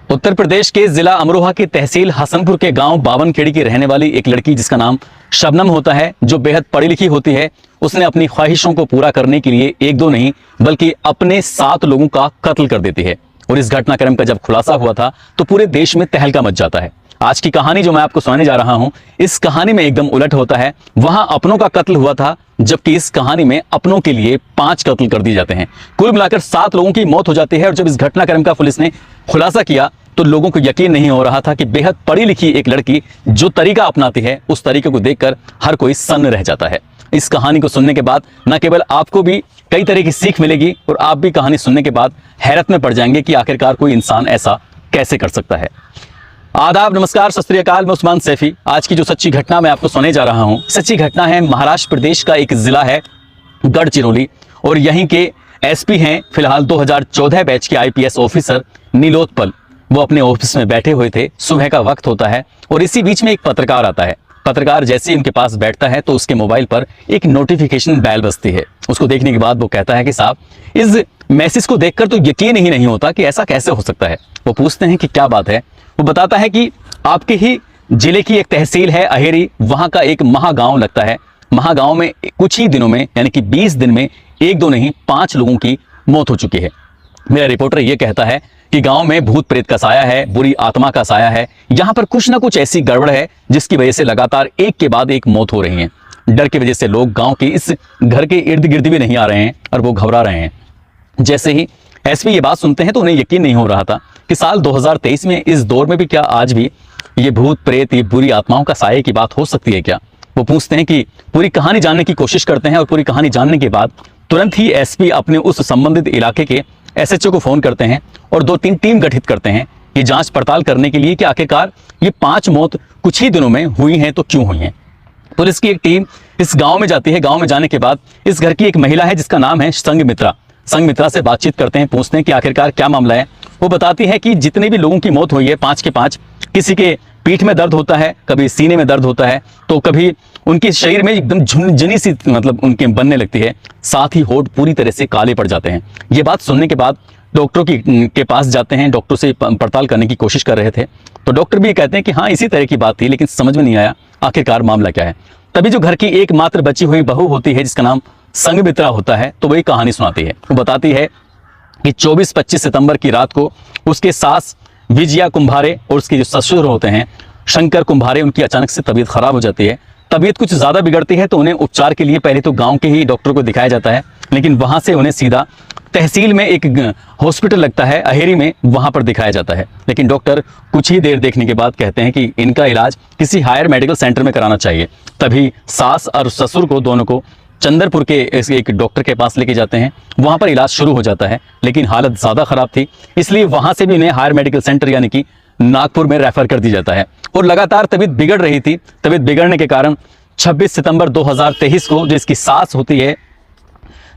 उत्तर प्रदेश के जिला अमरोहा की तहसील हसनपुर के गांव बावनखेड़ी की रहने वाली एक लड़की जिसका नाम शबनम होता है, जो बेहद पढ़ी लिखी होती है, उसने अपनी ख्वाहिशों को पूरा करने के लिए एक दो नहीं बल्कि अपने 7 लोगों का कत्ल कर देती है। और इस घटनाक्रम का जब खुलासा हुआ था तो पूरे देश में तहलका मच जाता है। आज की कहानी जो मैं आपको सुनाने जा रहा हूं, इस कहानी में एकदम उलट होता है। वहां अपनों का कत्ल हुआ था, जबकि इस कहानी में अपनों के लिए 5 कत्ल कर दिए जाते हैं। कुल मिलाकर 7 लोगों की मौत हो जाती है। और जब इस घटनाक्रम का पुलिस ने खुलासा किया तो लोगों को यकीन नहीं हो रहा था कि बेहद पढ़ी लिखी एक लड़की जो तरीका अपनाती है, उस तरीके को देखकर हर कोई सन्न रह जाता है। इस कहानी को सुनने के बाद न केवल आपको भी कई तरह की सीख मिलेगी और आप भी कहानी सुनने के बाद हैरत में पड़ जाएंगे कि आखिरकार कोई इंसान ऐसा कैसे कर सकता है। आदाब, नमस्कार, सत श्री अकाल। मैं उस्मान सैफी। आज की जो सच्ची घटना मैं आपको सुनाने जा रहा हूं, सच्ची घटना है महाराष्ट्र प्रदेश का एक जिला है गढ़चिरौली, और यहीं के एसपी हैं फिलहाल 2014 बैच के आईपीएस ऑफिसर नीलोत्पल। वो अपने ऑफिस में बैठे हुए थे, सुबह का वक्त होता है और इसी बीच में एक पत्रकार आता है। पत्रकार जैसे ही उनके पास बैठता है तो उसके मोबाइल पर एक नोटिफिकेशन बेल बजती है। उसको देखने के बाद वो कहता है कि साहब, इस मैसेज को देखकर तो यकीन ही नहीं होता कि ऐसा कैसे हो सकता है। वो पूछते हैं कि क्या बात है। वो बताता है कि आपके ही जिले की एक तहसील है अहेरी, वहां का एक महागांव लगता है। महागांव में कुछ ही दिनों में, यानी कि 20 दिन में एक दो नहीं 5 लोगों की मौत हो चुकी है। मेरा रिपोर्टर ये कहता है कि गांव में भूत प्रेत का साया है, बुरी आत्मा का साया है। यहां पर कुछ ना कुछ ऐसी गड़बड़ है जिसकी वजह से लगातार एक के बाद एक मौत हो रही है। डर की वजह से लोग गांव के इस घर के इर्द गिर्द भी नहीं आ रहे हैं और वो घबरा रहे हैं। जैसे ही एसपी ये बात सुनते हैं तो उन्हें यकीन नहीं हो रहा था कि साल 2023 में इस दौर में भी क्या आज भी ये भूत प्रेत, ये बुरी आत्माओं का साये की बात हो सकती है क्या। वो पूछते हैं कि पूरी कहानी जानने की कोशिश करते हैं और पूरी कहानी जानने के बाद तुरंत ही एसपी अपने उस संबंधित इलाके के एसएचओ को फोन करते हैं और 2-3 टीम गठित करते हैं ये जांच पड़ताल करने के लिए कि आखिरकार ये 5 मौत कुछ ही दिनों में हुई हैं तो क्यों हुई हैं। पुलिस की एक टीम इस गांव में जाती है। गांव में जाने के बाद इस घर की एक महिला है जिसका नाम है संघमित्रा। संघमित्रा से बातचीत करते हैं, पूछते हैं कि आखिरकार क्या मामला है। वो बताती है कि जितने भी लोगों की मौत हुई है 5 के 5, किसी के पीठ में दर्द होता है, कभी सीने में दर्द होता है, तो कभी उनके शरीर में एकदम झुनझुनी सी मतलब उनके बनने लगती है, साथ ही होठ पूरी तरह से काले पड़ जाते हैं। ये बात सुनने के बाद डॉक्टरों के पास जाते हैं, डॉक्टर से पड़ताल करने की कोशिश कर रहे थे तो डॉक्टर भी कहते हैं कि हाँ, इसी तरह की बात थी, लेकिन समझ में नहीं आया आखिरकार मामला क्या है। तभी जो घर की एकमात्र बची हुई बहू होती है जिसका नाम संघमित्रा होता है, तो वही कहानी सुनाती है। वो बताती है कि 24-25 सितंबर की रात को उसके सास विजया कुंभारे और उसके जो ससुर होते हैं शंकर कुंभारे, उनकी अचानक से तबीयत खराब हो जाती है। तबीयत कुछ ज्यादा बिगड़ती है तो उन्हें उपचार के लिए पहले तो गांव के ही डॉक्टर को दिखाया जाता है, लेकिन वहां से उन्हें सीधा तहसील में एक हॉस्पिटल लगता है अहेरी में, वहां पर दिखाया जाता है। लेकिन डॉक्टर कुछ ही देर देखने के बाद कहते हैं कि इनका इलाज किसी हायर मेडिकल सेंटर में कराना चाहिए। तभी सास और ससुर को दोनों को चंदरपुर के एक डॉक्टर के पास लेके जाते हैं। वहां पर इलाज शुरू हो जाता है, लेकिन हालत ज्यादा खराब थी, इसलिए वहां से भी उन्हें हायर मेडिकल सेंटर यानी कि नागपुर में रेफर कर दी जाता है। और लगातार तबीयत बिगड़ रही थी। तबीयत बिगड़ने के कारण 26 सितंबर 2023 को जो इसकी सास होती है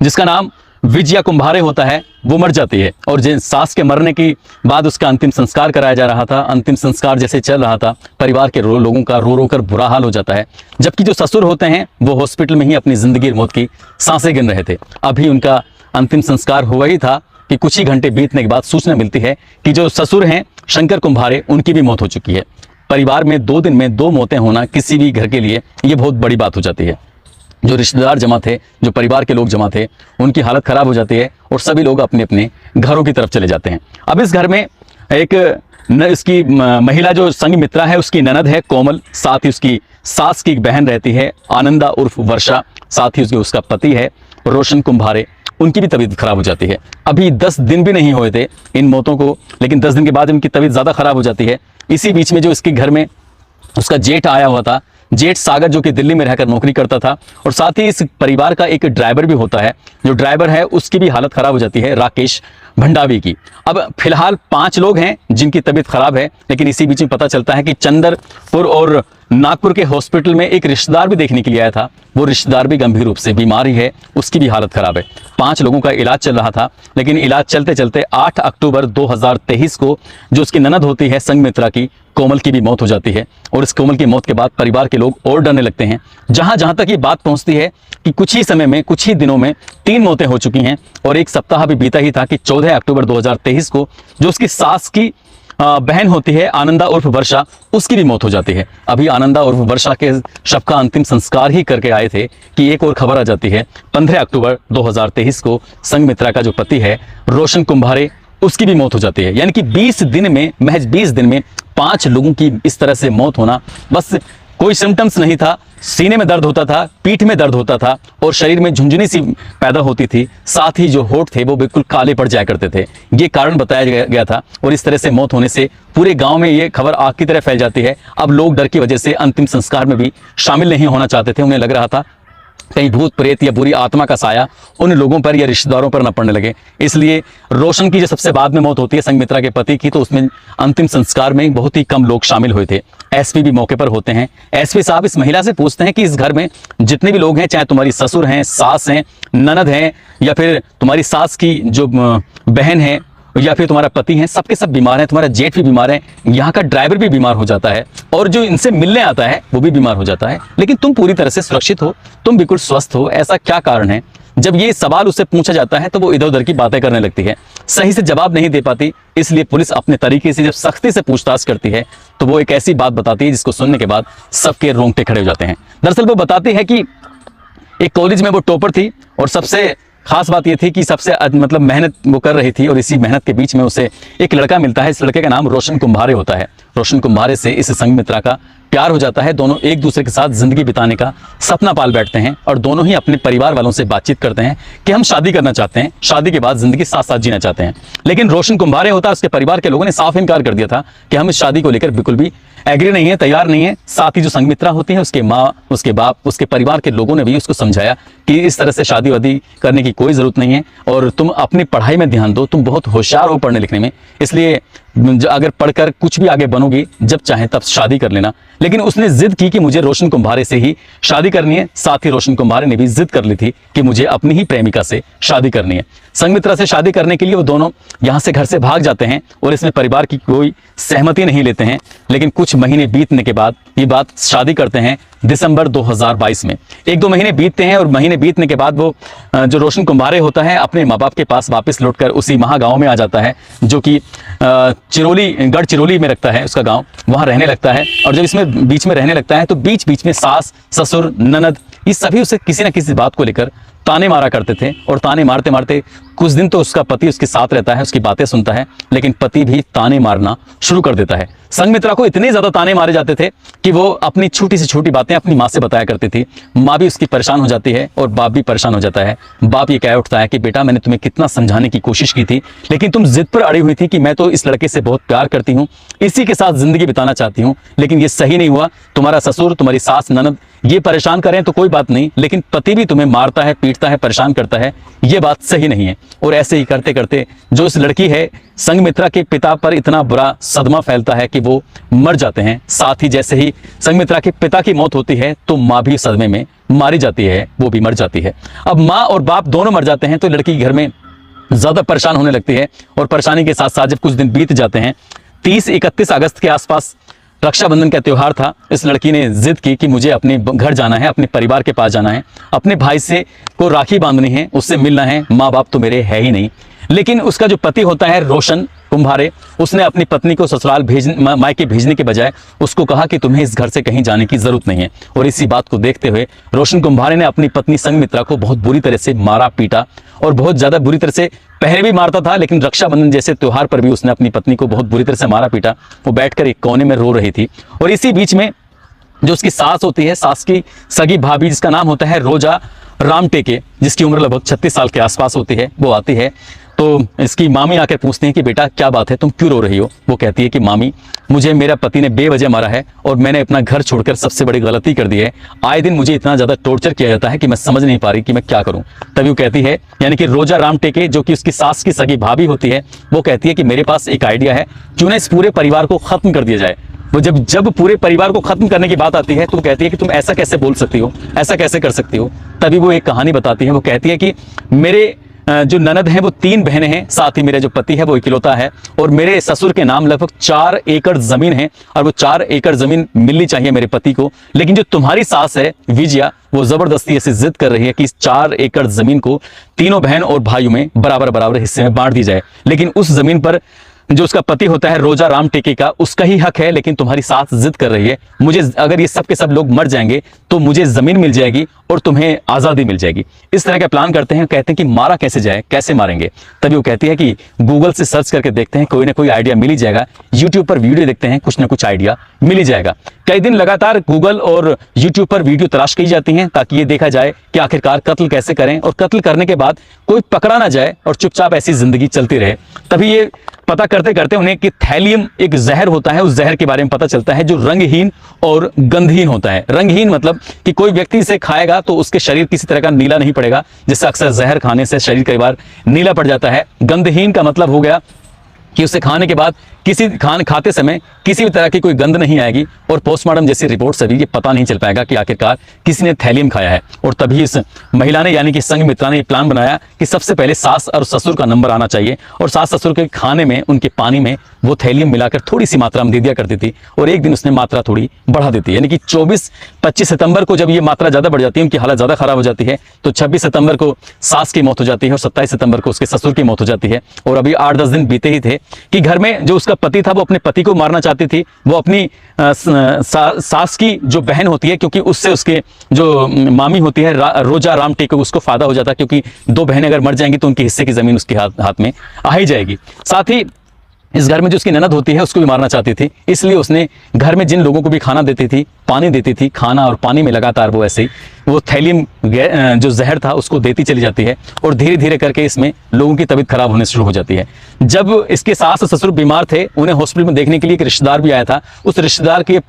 जिसका नाम विजया कुंभारे होता है, वो मर जाती है। और जिन सास के मरने के बाद उसका अंतिम संस्कार कराया जा रहा था। अंतिम संस्कार जैसे चल रहा था, परिवार के लोगों का रो रो कर बुरा हाल हो जाता है। जबकि जो ससुर होते हैं वो हॉस्पिटल में ही अपनी जिंदगी और मौत की सांसें गिन रहे थे। अभी उनका अंतिम संस्कार हुआ ही था कि कुछ ही घंटे बीतने के बाद सूचना मिलती है कि जो ससुर हैं शंकर कुंभारे, उनकी भी मौत हो चुकी है। परिवार में 2 दिन में 2 मौतें होना किसी भी घर के लिए ये बहुत बड़ी बात हो जाती है। जो रिश्तेदार जमा थे, जो परिवार के लोग जमा थे, उनकी हालत खराब हो जाती है और सभी लोग अपने अपने घरों की तरफ चले जाते हैं। अब इस घर में एक इसकी महिला जो संघमित्रा है, उसकी ननद है कोमल, साथ ही उसकी सास की एक बहन रहती है आनंदा उर्फ वर्षा, साथ ही उसका पति है रोशन कुंभारे, उनकी भी तबीयत खराब हो जाती है। अभी 10 दिन भी नहीं हुए थे इन मौतों को, लेकिन 10 दिन के बाद उनकी तबीयत ज़्यादा खराब हो जाती है। इसी बीच में जो इसके घर में उसका जेठ आया हुआ था, जेठ सागर, जो कि दिल्ली में रहकर नौकरी करता था, और साथ ही इस परिवार का एक ड्राइवर भी होता है। जो ड्राइवर है उसकी भी हालत खराब हो जाती है, राकेश भंडावी की। अब फिलहाल 5 लोग हैं जिनकी तबीयत खराब है, लेकिन इसी बीच में पता चलता है कि चंदरपुर और नागपुर के हॉस्पिटल में एक रिश्तेदार भी देखने के लिए आया था। वो रिश्तेदार भी गंभीर रूप से बीमार ही है, उसकी भी हालत खराब है। 5 लोगों का इलाज चल रहा था, लेकिन इलाज चलते चलते 8 अक्टूबर 2023 को जो उसकी ननद होती है संघमित्रा की, कोमल की भी मौत हो जाती है। और इस कोमल की मौत के बाद परिवार के लोग और डरने लगते हैं। जहां तक ये बात पहुंचती है कि कुछ ही समय में, कुछ ही दिनों में 3 मौतें हो चुकी हैं और 1 सप्ताह भी बीता ही था कि 14 अक्टूबर 2023 को जो उसकी सास की बहन होती है आनंदा उर्फ वर्षा, उसकी भी मौत हो जाती है। अभी आनंदा उर्फ वर्षा के शव का अंतिम संस्कार ही करके आए थे कि एक और खबर आ जाती है। 15 अक्टूबर 2023 को संघमित्रा का जो पति है रोशन कुंभारे, उसकी भी मौत हो जाती है। यानी कि 20 दिन में, महज 20 दिन में 5 लोगों की इस तरह से मौत होना, बस कोई सिम्टम्स नहीं था, सीने में दर्द होता था, पीठ में दर्द होता था और शरीर में झुंझुनी सी पैदा होती थी, साथ ही जो होंठ थे वो बिल्कुल काले पड़ जाया करते थे। ये कारण बताया गया था और इस तरह से मौत होने से पूरे गांव में ये खबर आग की तरह फैल जाती है। अब लोग डर की वजह से अंतिम संस्कार में भी शामिल नहीं होना चाहते थे। उन्हें लग रहा था कहीं भूत प्रेत या बुरी आत्मा का साया उन लोगों पर या रिश्तेदारों पर न पड़ने लगे। इसलिए रोशन की जो सबसे बाद में मौत होती है संघमित्रा के पति की, तो उसमें अंतिम संस्कार में बहुत ही कम लोग शामिल हुए थे। एसपी भी मौके पर होते हैं। एसपी साहब इस महिला से पूछते हैं कि इस घर में जितने भी लोग हैं, चाहे तुम्हारी ससुर हैं, सास हैं, ननद हैं या फिर तुम्हारी सास की जो बहन है या फिर तुम्हारा पति है, सबके सब बीमार हैं, तुम्हारा जेठ भी बीमार है, यहाँ का ड्राइवर भी बीमार हो जाता है और जो इनसे मिलने आता है वो भी बीमार हो जाता है, लेकिन तुम पूरी तरह से सुरक्षित हो, तुम बिल्कुल स्वस्थ हो, ऐसा क्या कारण है? जब ये सवाल उससे पूछा जाता है तो वो इधर उधर की बातें करने लगती है, सही से जवाब नहीं दे पाती। इसलिए पुलिस अपने तरीके से जब सख्ती से पूछताछ करती है तो वो एक ऐसी बात बताती है जिसको सुनने के बाद सबके रोंगटे खड़े हो जाते हैं। दरअसल वो बताती है कि एक कॉलेज में वो टॉपर थी और सबसे खास बात ये थी कि सबसे मतलब मेहनत वो कर रही थी और इसी मेहनत के बीच में उसे एक लड़का मिलता है। इस लड़के का नाम रोशन कुंभारे होता है। रोशन कुंभारे से इस संघमित्रा का प्यार हो जाता है। दोनों एक दूसरे के साथ जिंदगी बिताने का सपना पाल बैठते हैं और दोनों ही अपने परिवार वालों से बातचीत करते हैं कि हम शादी करना चाहते हैं, शादी के बाद जिंदगी साथ साथ जीना चाहते हैं। लेकिन रोशन कुंभारे होता है, उसके परिवार के लोगों ने साफ इनकार कर दिया था कि हम इस शादी को लेकर बिल्कुल भी एग्री नहीं है, तैयार नहीं है। साथ ही जो संघमित्रा होती है, उसके माँ, उसके बाप, उसके परिवार के लोगों ने भी उसको समझाया कि इस तरह से शादी वादी करने की कोई जरूरत नहीं है और तुम अपनी पढ़ाई में ध्यान दो, तुम बहुत होशियार हो पढ़ने लिखने में, इसलिए अगर पढ़कर कुछ भी आगे बनोगी, जब चाहे तब शादी कर लेना। लेकिन उसने जिद की कि मुझे रोशन कुंभारे से ही शादी करनी है। साथ ही रोशन कुंभारे ने भी जिद कर ली थी कि मुझे अपनी ही प्रेमिका से शादी करनी है। संघमित्रा से शादी करने के लिए वो दोनों यहाँ से घर से भाग जाते हैं और इसमें परिवार की कोई सहमति नहीं लेते हैं। लेकिन कुछ महीने बीतने के बाद ये बात शादी करते हैं दिसंबर 2022 में। 1-2 महीने बीतते हैं और महीने बीतने के बाद वो जो रोशन कुंभारे होता है अपने माँ बाप के पास वापस लौटकर उसी महागांव में आ जाता है जो कि गढ़चिरौली में रखता है उसका गांव, वहां रहने लगता है। और जब इसमें बीच में रहने लगता है तो बीच बीच में सास, ससुर, ननद, ये सभी उसे किसी न किसी बात को लेकर ताने मारा करते थे और ताने मारते मारते कुछ दिन तो उसका पति उसके साथ रहता है, उसकी बातें सुनता है, लेकिन पति भी ताने मारना शुरू कर देता है। संघमित्रा को इतने ज्यादा ताने मारे जाते थे कि वो अपनी छोटी से छोटी बातें अपनी माँ से बताया करती थी। माँ भी उसकी परेशान हो जाती है और बाप भी परेशान हो जाता है। बाप ये कह उठता है कि बेटा, मैंने तुम्हें कितना समझाने की कोशिश की थी, लेकिन तुम जिद पर अड़ी हुई थी कि मैं तो इस लड़के से बहुत प्यार करती हूँ, इसी के साथ जिंदगी बिताना चाहती हूँ, लेकिन ये सही नहीं हुआ। तुम्हारा ससुर, तुम्हारी सास, ननद ये परेशान करें तो कोई बात नहीं, लेकिन पति भी तुम्हें मारता है, पीटता है, परेशान करता है, ये बात सही नहीं है। और ऐसे ही करते करते जो इस लड़की है, संघमित्रा के पिता पर इतना बुरा सदमा फैलता है कि वो मर जाते हैं। साथ ही जैसे ही संघमित्रा के पिता की मौत होती है तो माँ भी सदमे में मारी जाती है, वो भी मर जाती है। अब माँ और बाप दोनों मर जाते हैं तो लड़की घर में ज्यादा परेशान होने लगती है और परेशानी के साथ साथ जब कुछ दिन बीत जाते हैं, 30-31 अगस्त के आसपास रक्षाबंधन का त्योहार था, इस लड़की ने जिद की कि मुझे अपने घर जाना है, अपने परिवार के पास जाना है, अपने भाई से को राखी बांधनी है, उससे मिलना है। माँ बाप तो मेरे है ही नहीं। लेकिन उसका जो पति होता है रोशन कुंभारे, उसने अपनी पत्नी को ससुराल मायके भेजने के बजाय उसको कहा कि तुम्हें इस घर से कहीं जाने की जरूरत नहीं है। और इसी बात को देखते हुए रोशन कुंभारे ने अपनी पत्नी संघमित्रा को बहुत बुरी तरह से मारा, पीटा और बहुत ज्यादा बुरी तरह से पहले भी मारता था, लेकिन रक्षाबंधन जैसे त्योहार पर भी उसने अपनी पत्नी को बहुत बुरी तरह से मारा, पीटा। वो बैठकर एक कोने में रो रही थी और इसी बीच में जो उसकी सास होती है, सास की सगी भाभी जिसका नाम होता है रोजा रामटेके, जिसकी उम्र लगभग 36 साल के आसपास होती है, वो आती है। तो इसकी मामी आकर पूछती हैं कि बेटा क्या बात है, तुम क्यों रो रही हो? वो कहती है कि मामी, मुझे मेरा पति ने बेवजह मारा है और मैंने अपना घर छोड़कर सबसे बड़ी गलती कर दी है। आए दिन मुझे इतना ज्यादा टॉर्चर किया जाता है कि मैं समझ नहीं पा रही कि मैं क्या करूं। तभी वो कहती है, यानी कि रोजा रामटेके जो कि उसकी सास की सगी भाभी होती है, वो कहती है कि मेरे पास एक आइडिया है, क्यों ना इस पूरे परिवार को खत्म कर दिया जाए। वो जब पूरे परिवार को खत्म करने की बात आती है तो वो कहती है कि तुम ऐसा कैसे बोल सकती हो, ऐसा कैसे कर सकती हो। तभी वो एक कहानी बताती है। वो कहती है कि मेरे जो ननद है वो 3 बहनें हैं, साथ ही मेरा जो पति है वो इकलौता है और मेरे ससुर के नाम लगभग 4 एकड़ जमीन है और वो 4 एकड़ जमीन मिलनी चाहिए मेरे पति को। लेकिन जो तुम्हारी सास है विजया, वो जबरदस्ती ऐसी जिद कर रही है कि इस 4 एकड़ जमीन को तीनों बहन और भाइयों में बराबर बराबर हिस्से में बांट दी जाए। लेकिन उस जमीन पर जो उसका पति होता है रोजा राम टेके का, उसका ही हक है, लेकिन तुम्हारी सास जिद कर रही है मुझे अगर ये सब के सब लोग मर जाएंगे तो मुझे जमीन मिल जाएगी और तुम्हें आजादी मिल जाएगी। इस तरह का प्लान करते हैं, कहते हैं कि मारा कैसे जाए, कैसे मारेंगे। तभी वो कहती है कि गूगल से सर्च करके देखते हैं, कोई ना कोई आइडिया मिल ही जाएगा, यूट्यूब पर वीडियो देखते हैं, कुछ ना कुछ आइडिया मिल ही जाएगा। कई दिन लगातार गूगल और यूट्यूब पर वीडियो तलाश की जाती हैं ताकि ये देखा जाए कि आखिरकार कत्ल कैसे करें, और कत्ल करने के बाद कोई पकड़ा ना जाए और चुपचाप ऐसी जिंदगी चलती रहे। तभी ये पता करते करते उन्हें कि थैलियम एक जहर होता है, उस जहर के बारे में पता चलता है जो रंगहीन और गंधहीन होता है। रंगहीन मतलब कि कोई व्यक्ति इसे खाएगा तो उसके शरीर किसी तरह का नीला नहीं पड़ेगा, जिससे अक्सर जहर खाने से शरीर कई बार नीला पड़ जाता है। गंधहीन का मतलब हो गया कि उसे खाने के बाद खाते समय किसी भी तरह की कोई गंध नहीं आएगी, और पोस्टमार्टम जैसी रिपोर्ट से भी ये पता नहीं चल पाएगा कि आखिरकार किसी ने थैलियम खाया है। और तभी इस महिला ने यानी कि संघमित्रा ने प्लान बनाया कि सबसे पहले सास और ससुर का नंबर आना चाहिए, और सास ससुर के खाने में उनके पानी में वो थैलियम मिलाकर थोड़ी सी मात्रा में दे दिया करती थी, और एक दिन उसने मात्रा थोड़ी बढ़ा देती है। यानी कि 24-25 सितंबर को जब ये मात्रा ज़्यादा बढ़ जाती है, उनकी हालत ज़्यादा खराब हो जाती है, तो 26 सितंबर को सास की मौत हो जाती है और 27 सितंबर को उसके ससुर की मौत हो जाती है। और अभी 8-10 दिन बीते ही थे कि घर में जो उसका पति था वो अपने पति को मारना चाहती थी। वो अपनी सास की जो बहन होती है, क्योंकि उससे उसके जो मामी होती है रोजा राम टेके, उसको फायदा हो जाता है, क्योंकि दो बहनें अगर मर जाएंगी तो उनके हिस्से की जमीन उसके हाथ में आ ही जाएगी। साथ ही इस घर में जो उसकी ननद होती है उसको भी मारना चाहती थी, इसलिए उसने घर में जिन लोगों को भी खाना देती थी, पानी देती थी, खाना और पानी में लगातार वो ऐसे ही वो थैलियम जो जहर था उसको देती चली जाती है, और धीरे धीरे करके इसमें लोगों की तबीयत खराब होने शुरू हो जाती है। जब इसके सास और ससुर बीमार थे, उन्हें हॉस्पिटल में देखने के लिए एक रिश्तेदार भी आया था। उस रिश्तेदार के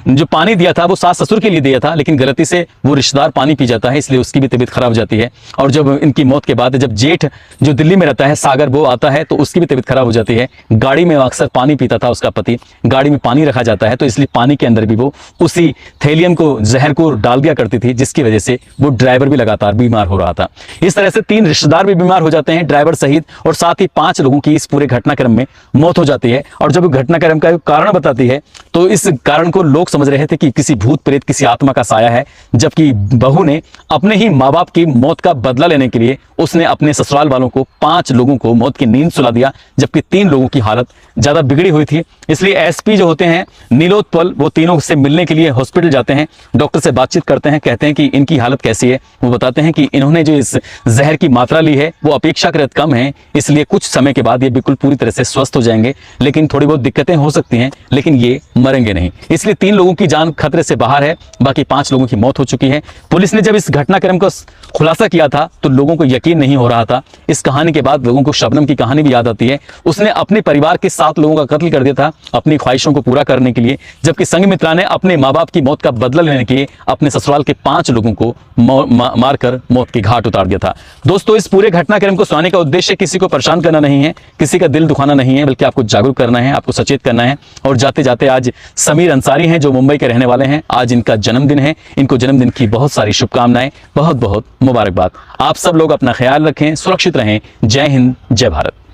जो पानी दिया था वो सास ससुर के लिए दिया था, लेकिन गलती से वो रिश्तेदार पानी पी जाता है, इसलिए उसकी भी तबीयत खराब हो जाती है। और जब इनकी मौत के बाद जब जेठ जो दिल्ली में रहता है सागर, वो आता है तो उसकी भी तबीयत खराब हो जाती है। गाड़ी में अक्सर पानी पीता था उसका पति, गाड़ी में पानी रखा जाता है तो इसलिए पानी के अंदर भी वो उसी थैलियम को जहर को डाल दिया करती थी, जिसकी वजह से वो ड्राइवर भी लगातार बीमार हो रहा था। इस तरह से 3 रिश्तेदार भी बीमार हो जाते हैं, ड्राइवर सहित, और साथ ही 5 लोगों की इस पूरे घटनाक्रम में मौत हो जाती है। और जब घटनाक्रम का कारण बताती है तो इस कारण को लोग समझ रहे थे कि किसी भूत प्रेत, किसी आत्मा का साया है, जबकि बहू ने अपने ही माँ बाप की मौत का बदला लेने के लिए उसने अपने ससुराल वालों को 5 लोगों को मौत की नींद सुला दिया, जबकि 3 लोगों की हालत ज्यादा बिगड़ी हुई थी। इसलिए एसपी जो होते हैं नीलोत्पल, वो तीनों से मिलने के लिए हॉस्पिटल जाते हैं, डॉक्टर से बातचीत करते हैं, कहते हैं कि इनकी हालत कैसी है। वो बताते हैं कि इन्होंने जो इस जहर की मात्रा ली है वो अपेक्षाकृत कम है, इसलिए कुछ समय के बाद ये बिल्कुल पूरी तरह से स्वस्थ हो जाएंगे, लेकिन थोड़ी बहुत दिक्कतें हो सकती हैं, लेकिन ये मरेंगे नहीं। इसलिए 3 लोगों की जान खतरे से बाहर है, बाकी 5 लोगों की मौत हो चुकी है। पुलिस ने जब इस घटनाक्रम का खुलासा किया था तो लोगों को यकीन नहीं हो रहा था। इस कहानी के बाद लोगों को शबनम की कहानी भी याद आती है। उसने अपने परिवार के 7 लोगों का कत्ल कर दिया था अपनी ख्वाहिशों को पूरा करने के लिए, जबकि संघमित्रा ने अपने माँ बाप की मौत का बदला लेने के लिए अपने ससुराल के 5 लोगों को मारकर मौत की घाट उतार दिया था। दोस्तों, इस पूरे घटनाक्रम को सुनाने का उद्देश्य किसी को परेशान करना नहीं है, किसी का दिल दुखाना नहीं है, बल्कि आपको जागरूक करना है, आपको सचेत करना है। और जाते जाते आज समीर अंसारी हैं जो मुंबई के रहने वाले हैं, आज इनका जन्मदिन है। इनको जन्मदिन की बहुत सारी शुभकामनाएं, बहुत बहुत मुबारकबाद। आप सब लोग अपना ख्याल रखें, सुरक्षित रहें। जय हिंद, जय भारत।